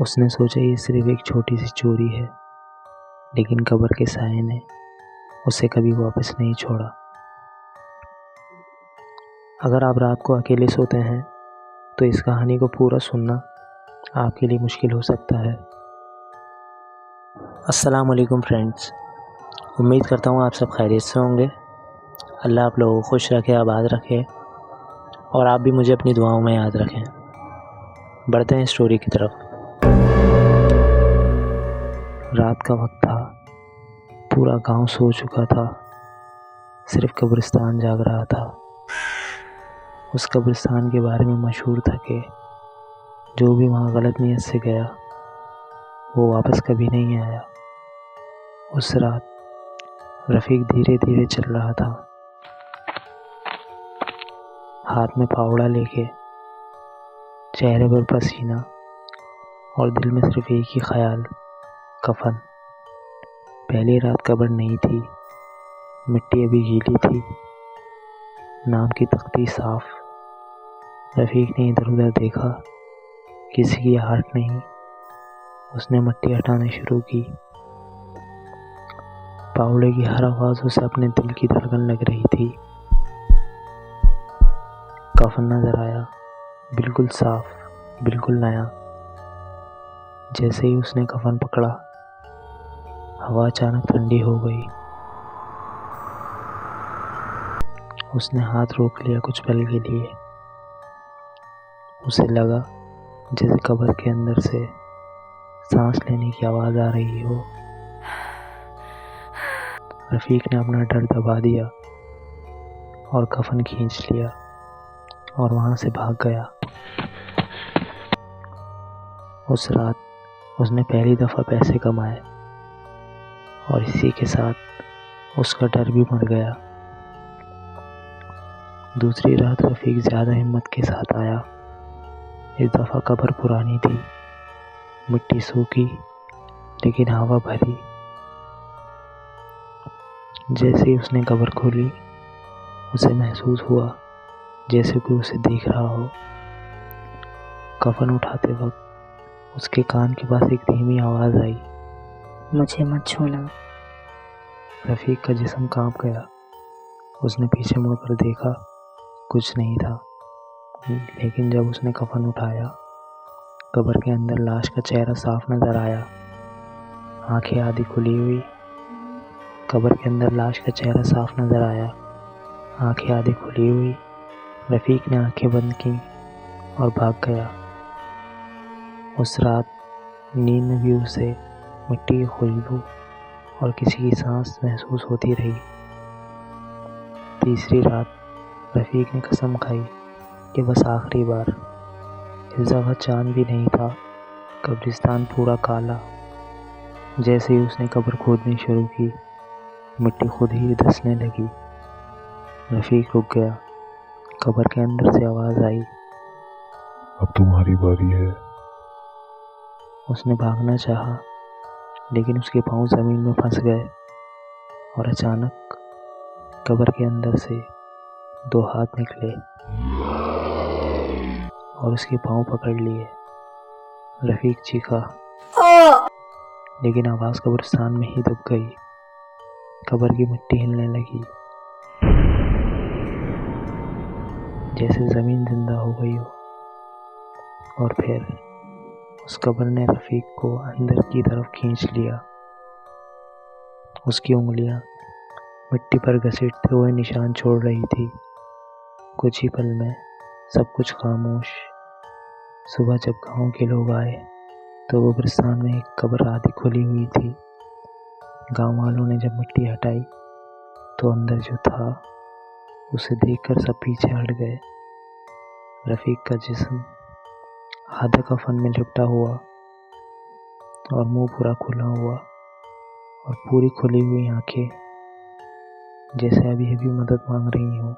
उसने सोचा ये सिर्फ एक छोटी सी चोरी है, लेकिन कब्र के साये ने उसे कभी वापस नहीं छोड़ा। अगर आप रात को अकेले सोते हैं तो इस कहानी को पूरा सुनना आपके लिए मुश्किल हो सकता है। अस्सलाम वालेकुम फ्रेंड्स, उम्मीद करता हूँ आप सब खैरियत से होंगे। अल्लाह आप लोगों को खुश रखे, आबाद रखे और आप भी मुझे अपनी दुआओं में याद रखें। बढ़ते हैं स्टोरी की तरफ। रात का वक्त था, पूरा गांव सो चुका था, सिर्फ कब्रिस्तान जाग रहा था। उस कब्रिस्तान के बारे में मशहूर था कि जो भी वहाँ गलत नीयत से गया वो वापस कभी नहीं आया। उस रात रफ़ीक धीरे धीरे चल रहा था, हाथ में फावड़ा लेके, चेहरे पर पसीना और दिल में सिर्फ एक ही ख्याल, कफन। पहली रात कब्र नहीं थी, मिट्टी अभी गीली थी, नाम की तख्ती साफ। रफ़ीक ने इधर उधर देखा, किसी की आहट नहीं। उसने मिट्टी हटाना शुरू की। फावड़े की हर आवाज़ उसे अपने दिल की धड़कन लग रही थी। कफन नजर आया, बिल्कुल साफ, बिल्कुल नया। जैसे ही उसने कफन पकड़ा, हवा अचानक ठंडी हो गई। उसने हाथ रोक लिया कुछ पल के लिए। उसे लगा जैसे कब्र के अंदर से सांस लेने की आवाज़ आ रही हो। रफ़ीक ने अपना डर दबा दिया और कफन खींच लिया और वहाँ से भाग गया। उस रात उसने पहली दफ़ा पैसे कमाए और इसी के साथ उसका डर भी मर गया। दूसरी रात रफ़ीक ज़्यादा हिम्मत के साथ आया। इस दफ़ा कब्र पुरानी थी, मिट्टी सूखी लेकिन हवा भरी। जैसे ही उसने कब्र खोली, उसे महसूस हुआ जैसे कोई उसे देख रहा हो। कफन उठाते वक्त उसके कान के पास एक धीमी आवाज़ आई, मुझे मत छूना। रफ़ीक का जिस्म कांप गया। उसने पीछे मुड़कर देखा, कुछ नहीं था। लेकिन जब उसने कफन उठाया, कब्र के अंदर लाश का चेहरा साफ नजर आया, आंखें आधी खुली हुई। कब्र के अंदर लाश का चेहरा साफ नजर आया, आंखें आधी खुली हुई। रफ़ीक ने आंखें बंद की और भाग गया। उस रात नींद में भी उसे मिट्टी की खुशबू और किसी की सांस महसूस होती रही। तीसरी रात रफ़ीक ने कसम खाई कि बस आखिरी बार। इस दफ़ा चांद भी नहीं था, कब्रिस्तान पूरा काला। जैसे ही उसने कब्र खोदनी शुरू की, मिट्टी खुद ही धंसने लगी। रफ़ीक रुक गया। कब्र के अंदर से आवाज़ आई, अब तुम्हारी बारी है। उसने भागना चाहा, लेकिन उसके पाँव ज़मीन में फंस गए और अचानक कब्र के अंदर से दो हाथ निकले और उसके पाँव पकड़ लिए। रफ़ीक चीखा, लेकिन आवाज़ कब्रिस्तान में ही दब गई। कब्र की मिट्टी हिलने लगी, जैसे ज़मीन जिंदा हो गई हो। और फिर उस कब्र ने रफ़ीक को अंदर की तरफ खींच लिया। उसकी उंगलियां मिट्टी पर घसीटते हुए निशान छोड़ रही थी। कुछ ही पल में सब कुछ खामोश। सुबह जब गांव के लोग आए तो कब्रिस्तान में एक कब्र आधी खुली हुई थी। गांव वालों ने जब मिट्टी हटाई तो अंदर जो था उसे देखकर सब पीछे हट गए। रफ़ीक का जिस्म आधा कफन में लिपटा हुआ और मुंह पूरा खुला हुआ और पूरी खुली हुई आंखें, जैसे अभी अभी मदद मांग रही हों।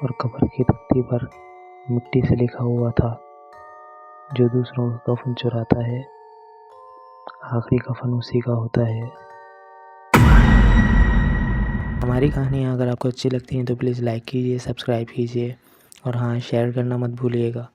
और कब्र की तख्ती पर मिट्टी से लिखा हुआ था, जो दूसरों का कफन चुराता है, आखिरी कफन उसी का होता है। हमारी कहानियाँ अगर आपको अच्छी लगती हैं तो प्लीज़ लाइक कीजिए, सब्सक्राइब कीजिए और हाँ, शेयर करना मत भूलिएगा।